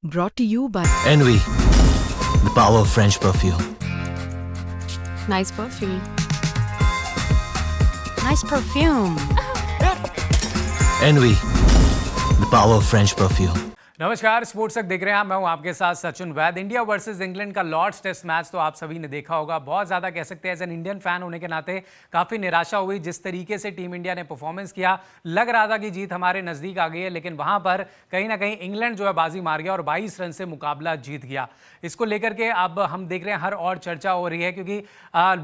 Brought to you by Envy, the power of French perfume. Nice perfume. Nice perfume. Envy, the power of French perfume. नमस्कार, sports तक देख रहे हैं मैं हूं आपके साथ सचिन वैद। इंडिया वर्सेस इंग्लैंड का लॉर्ड्स टेस्ट मैच तो आप सभी ने देखा होगा। बहुत ज़्यादा कह सकते हैं एज एन इंडियन फैन होने के नाते काफ़ी निराशा हुई जिस तरीके से टीम इंडिया ने परफॉर्मेंस किया। लग रहा था कि जीत हमारे नज़दीक आ गई है, लेकिन वहां पर कहीं ना कहीं इंग्लैंड जो है बाजी मार गया और 22 रन से मुकाबला जीत गया। इसको लेकर के अब हम देख रहे हैं हर और चर्चा हो रही है, क्योंकि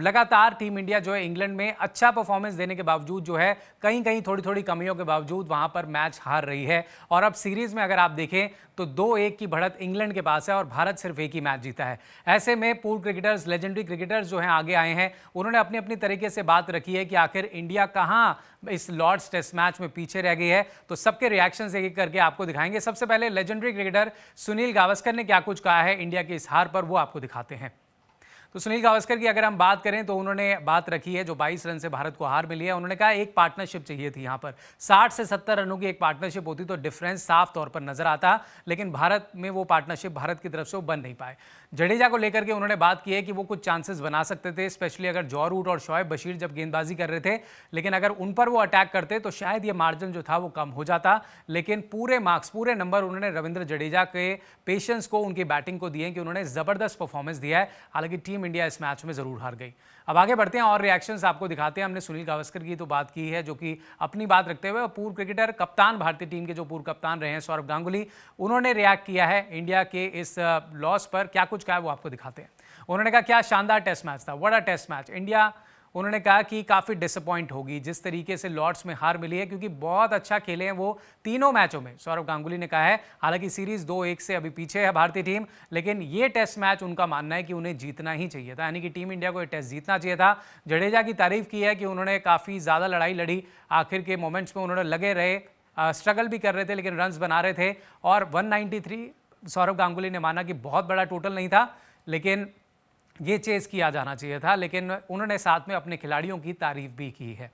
लगातार टीम इंडिया जो है इंग्लैंड में अच्छा परफॉर्मेंस देने के बावजूद जो है कहीं कहीं थोड़ी थोड़ी कमियों के बावजूद वहां पर मैच हार रही है। और अब सीरीज में अगर आप देखें तो 2-1 की बढ़त इंग्लैंड के पास है और भारत सिर्फ एक ही मैच जीता है। ऐसे में पूर्व क्रिकेटर्स, लेजेंडरी क्रिकेटर्स जो हैं आगे आए हैं, उन्होंने अपनी अपनी तरीके से बात रखी है कि आखिर इंडिया कहां इस लॉर्ड्स टेस्ट मैच में पीछे रह गई है। तो सबके रिएक्शंस एक एक करके आपको दिखाएंगे। सबसे पहले लेजेंडरी क्रिकेटर सुनील गावस्कर ने क्या कुछ कहा है इंडिया की इस हार पर, वो आपको दिखाते हैं। तो सुनील गावस्कर की अगर हम बात करें तो उन्होंने बात रखी है जो 22 रन से भारत को हार मिली है। उन्होंने कहा एक पार्टनरशिप चाहिए थी, यहाँ पर 60 से 70 रनों की एक पार्टनरशिप होती तो डिफरेंस साफ तौर पर नजर आता, लेकिन भारत में वो पार्टनरशिप भारत की तरफ से वो बन नहीं पाए। जडेजा को लेकर के उन्होंने बात की है कि वो कुछ चांसेस बना सकते थे, स्पेशली अगर जॉ रूट और शोएब बशीर जब गेंदबाजी कर रहे थे, लेकिन अगर उन पर वो अटैक करते तो शायद ये मार्जिन जो था वो कम हो जाता। लेकिन पूरे मार्क्स, पूरे नंबर उन्होंने रविंद्र जडेजा के पेशेंस को, उनकी बैटिंग को दिए कि उन्होंने जबरदस्त परफॉर्मेंस दिया है। हालांकि टीम इंडिया इस मैच में जरूर हार गई। अब आगे बढ़ते हैं और रिएक्शंस आपको दिखाते हैं। हमने सुनील गावस्कर की तो बात की है, जो कि अपनी बात रखते हुए पूर्व क्रिकेटर, कप्तान, भारतीय टीम के जो पूर्व कप्तान रहे हैं सौरव गांगुली, उन्होंने रिएक्ट किया है इंडिया के इस लॉस पर। क्या कुछ कहा है वो आपको दिखाते हैं। उन्होंने कहा क्या शानदार टेस्ट मैच था, what a test match. India, उन्होंने कहा कि काफ़ी डिसअपॉइंट होगी जिस तरीके से लॉर्ड्स में हार मिली है, क्योंकि बहुत अच्छा खेले हैं वो तीनों मैचों में, सौरव गांगुली ने कहा है। हालांकि सीरीज 2-1 से अभी पीछे है भारतीय टीम, लेकिन ये टेस्ट मैच उनका मानना है कि उन्हें जीतना ही चाहिए था, यानी कि टीम इंडिया को ये टेस्ट जीतना चाहिए था। जडेजा की तारीफ की है कि उन्होंने काफ़ी ज़्यादा लड़ाई लड़ी, आखिर के मोमेंट्स में उन्होंने लगे रहे, स्ट्रगल भी कर रहे थे लेकिन रन्स बना रहे थे। और 193 सौरव गांगुली ने माना कि बहुत बड़ा टोटल नहीं था, लेकिन ये चेस किया जाना चाहिए था। लेकिन उन्होंने साथ में अपने खिलाड़ियों की तारीफ भी की है।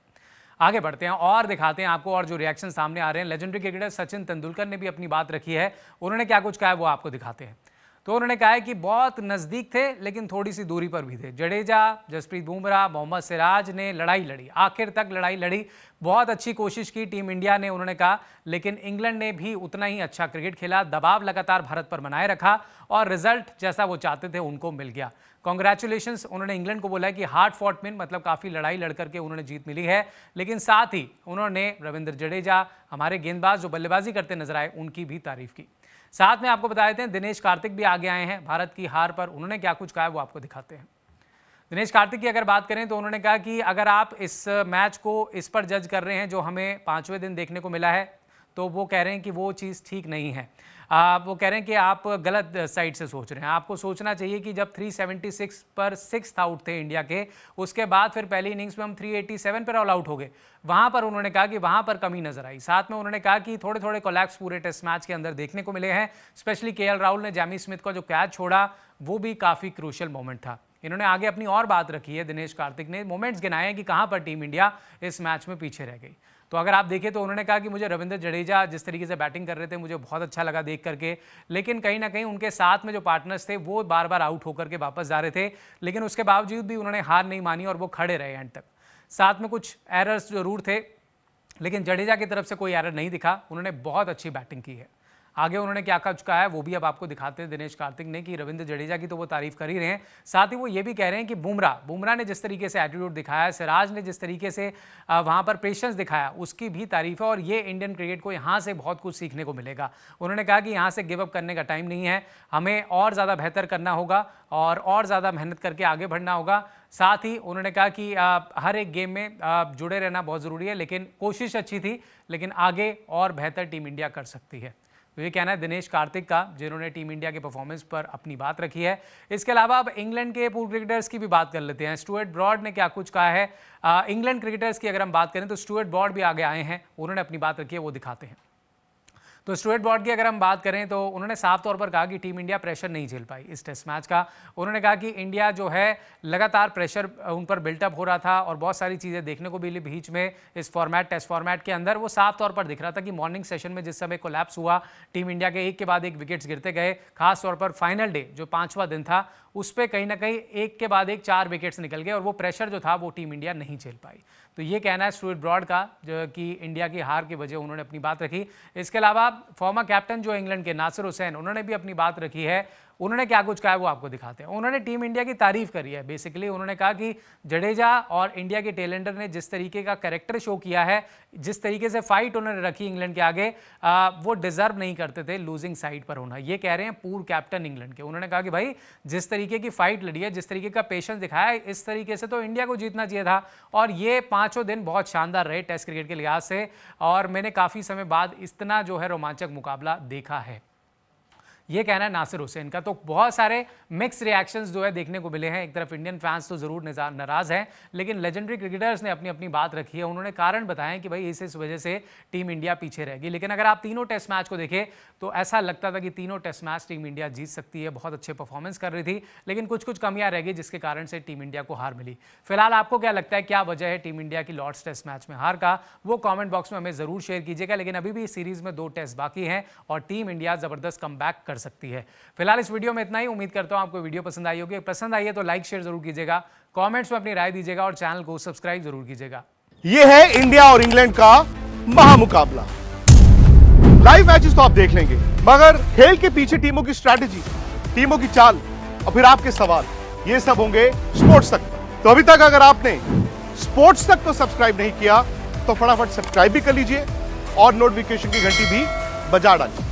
आगे बढ़ते हैं और दिखाते हैं आपको और जो रिएक्शन सामने आ रहे हैं। लेजेंडरी क्रिकेटर सचिन तेंदुलकर ने भी अपनी बात रखी है। उन्होंने क्या कुछ कहा है वो आपको दिखाते हैं। तो उन्होंने कहा है कि बहुत नज़दीक थे लेकिन थोड़ी सी दूरी पर भी थे। जडेजा, जसप्रीत बुमराह, मोहम्मद सिराज ने लड़ाई लड़ी, आखिर तक लड़ाई लड़ी, बहुत अच्छी कोशिश की टीम इंडिया ने, उन्होंने कहा। लेकिन इंग्लैंड ने भी उतना ही अच्छा क्रिकेट खेला, दबाव लगातार भारत पर बनाए रखा और रिजल्ट जैसा वो चाहते थे उनको मिल गया। कॉन्ग्रेचुलेशंस, उन्होंने इंग्लैंड को बोला है कि हार्ड फॉट विन, मतलब काफ़ी लड़ाई लड़ करके उन्होंने जीत मिली है। लेकिन साथ ही उन्होंने रविंद्र जडेजा, हमारे गेंदबाज जो बल्लेबाजी करते नजर आए, उनकी भी तारीफ की। साथ में आपको बता देते हैं दिनेश कार्तिक भी आगे आए हैं भारत की हार पर। उन्होंने क्या कुछ कहा है वो आपको दिखाते हैं। दिनेश कार्तिक की अगर बात करें तो उन्होंने कहा कि अगर आप इस मैच को इस पर जज कर रहे हैं जो हमें 5वें दिन देखने को मिला है, तो वो कह रहे हैं कि वो चीज़ ठीक नहीं है। वो कह रहे हैं कि आप गलत साइड से सोच रहे हैं। आपको सोचना चाहिए कि जब 376 पर 6th आउट थे इंडिया के, उसके बाद फिर पहली इनिंग्स में हम 387 पर ऑल आउट हो गए, वहाँ पर उन्होंने कहा कि वहाँ पर कमी नजर आई। साथ में उन्होंने कहा कि थोड़े थोड़े कोलैप्स पूरे टेस्ट मैच के अंदर देखने को मिले हैं, स्पेशली केएल राहुल ने जैमी स्मिथ का जो कैच छोड़ा वो भी काफ़ी क्रूशियल मोमेंट था। इन्होंने आगे अपनी और बात रखी है, दिनेश कार्तिक ने मोमेंट्स गिनाए हैं कि कहाँ पर टीम इंडिया इस मैच में पीछे रह गई। तो अगर आप देखें तो उन्होंने कहा कि मुझे रविंद्र जडेजा जिस तरीके से बैटिंग कर रहे थे मुझे बहुत अच्छा लगा देख करके, लेकिन कहीं ना कहीं उनके साथ में जो पार्टनर्स थे वो बार बार आउट होकर के वापस जा रहे थे, लेकिन उसके बावजूद भी उन्होंने हार नहीं मानी और वो खड़े रहे एंड तक। साथ में कुछ एरर्स जरूर थे, लेकिन जडेजा की तरफ से कोई एरर नहीं दिखा, उन्होंने बहुत अच्छी बैटिंग की है। आगे उन्होंने क्या कुछ कहा है वो भी अब आपको दिखाते हैं दिनेश कार्तिक ने, कि रविंद्र जडेजा की तो वो तारीफ कर ही रहे हैं, साथ ही वो ये भी कह रहे हैं कि बुमराह ने जिस तरीके से एटीट्यूड दिखाया, सिराज ने जिस तरीके से वहाँ पर पेशेंस दिखाया, उसकी भी तारीफ है। और ये इंडियन क्रिकेट को यहाँ से बहुत कुछ सीखने को मिलेगा। उन्होंने कहा कि यहाँ से गिव अप करने का टाइम नहीं है, हमें और ज़्यादा बेहतर करना होगा और ज़्यादा मेहनत करके आगे बढ़ना होगा। साथ ही उन्होंने कहा कि हर एक गेम में जुड़े रहना बहुत ज़रूरी है, लेकिन कोशिश अच्छी थी, लेकिन आगे और बेहतर टीम इंडिया कर सकती है। तो ये कहना है दिनेश कार्तिक का, जिन्होंने टीम इंडिया के परफॉर्मेंस पर अपनी बात रखी है। इसके अलावा अब इंग्लैंड के पूर्व क्रिकेटर्स की भी बात कर लेते हैं। स्टुअर्ट ब्रॉड ने क्या कुछ कहा है। इंग्लैंड क्रिकेटर्स की अगर हम बात करें तो स्टुअर्ट ब्रॉड भी आगे आए हैं, उन्होंने अपनी बात रखी है, वो दिखाते हैं। तो स्टुअर्ट ब्रॉड की अगर हम बात करें तो उन्होंने साफ तौर पर कहा कि टीम इंडिया प्रेशर नहीं झेल पाई इस टेस्ट मैच का। उन्होंने कहा कि इंडिया जो है लगातार प्रेशर उन पर बिल्टअप हो रहा था और बहुत सारी चीज़ें देखने को मिली बीच में इस टेस्ट फॉर्मेट के अंदर। वो साफ तौर पर दिख रहा था कि मॉर्निंग सेशन में जिस समय कोलैप्स हुआ, टीम इंडिया के एक के बाद एक विकेट्स गिरते गए, खास तौर पर फाइनल डे जो 5वां दिन था उस पर कहीं ना कहीं एक के बाद एक 4 विकेट्स निकल गए और वो प्रेशर जो था वो टीम इंडिया नहीं झेल पाई। तो ये कहना है स्टुअर्ट ब्रॉड का जो कि इंडिया की हार की वजह उन्होंने अपनी बात रखी। इसके अलावा फॉर्मर कैप्टन जो इंग्लैंड के नासिर हुसैन, उन्होंने भी अपनी बात रखी है। उन्होंने क्या कुछ कहा है वो आपको दिखाते हैं। उन्होंने टीम इंडिया की तारीफ करी है। बेसिकली उन्होंने कहा कि जडेजा और इंडिया के टेलेंडर ने जिस तरीके का कैरेक्टर शो किया है, जिस तरीके से फाइट उन्होंने रखी इंग्लैंड के आगे, वो डिजर्व नहीं करते थे लूजिंग साइड पर होना। ये कह रहे हैं पूर्व कैप्टन इंग्लैंड के। उन्होंने कहा कि भाई जिस तरीके की फाइट लड़ी है, जिस तरीके का पेशेंस दिखाया है, इस तरीके से तो इंडिया को जीतना चाहिए था। और ये 5 दिन बहुत शानदार रहे टेस्ट क्रिकेट के लिहाज से और मैंने काफ़ी समय बाद इतना जो है रोमांचक मुकाबला देखा है। ये कहना है नासिर हुसैन का। तो बहुत सारे मिक्स रिएक्शंस जो है देखने को मिले हैं। एक तरफ इंडियन फैंस तो ज़रूर नाराज़ हैं, लेकिन लेजेंडरी क्रिकेटर्स ने अपनी अपनी बात रखी है। उन्होंने कारण बताया कि भाई इस वजह से टीम इंडिया पीछे रहेगी। लेकिन अगर आप तीनों टेस्ट मैच को देखें तो ऐसा लगता था कि तीनों टेस्ट मैच टीम इंडिया जीत सकती है। बहुत अच्छे परफॉर्मेंस कर रही थी, लेकिन कुछ कुछ कमियां रह गई जिसके कारण से टीम इंडिया को हार मिली। फिलहाल आपको क्या लगता है, क्या वजह है टीम इंडिया की लॉर्ड्स टेस्ट मैच में हार का? वो कॉमेंट बॉक्स में हमें ज़रूर शेयर कीजिएगा। लेकिन अभी भी इस सीरीज़ में 2 टेस्ट बाकी हैं और टीम इंडिया ज़बरदस्त कमबैक कर सकती है। फिलहाल इस वीडियो में इतना ही। उम्मीद करता हूं आपको वीडियो पसंद आई होगी। पसंद आई है तो लाइक शेयर जरूर कीजिएगा, कमेंट्स में अपनी राय दीजिएगा और चैनल को सब्सक्राइब जरूर कीजिएगा। यह है इंडिया और इंग्लैंड का महामुकाबला। लाइव मैचेस तो आप देख लेंगे, मगर खेल के पीछे टीमों की स्ट्रैटेजी, टीमों की चाल और फिर आपके सवाल, ये सब होंगे स्पोर्ट्स तक। तो अभी तक अगर आपने स्पोर्ट्स तक को सब्सक्राइब नहीं किया तो फटाफट सब्सक्राइब भी कर लीजिए और नोटिफिकेशन की घंटी भी बजा डालिए।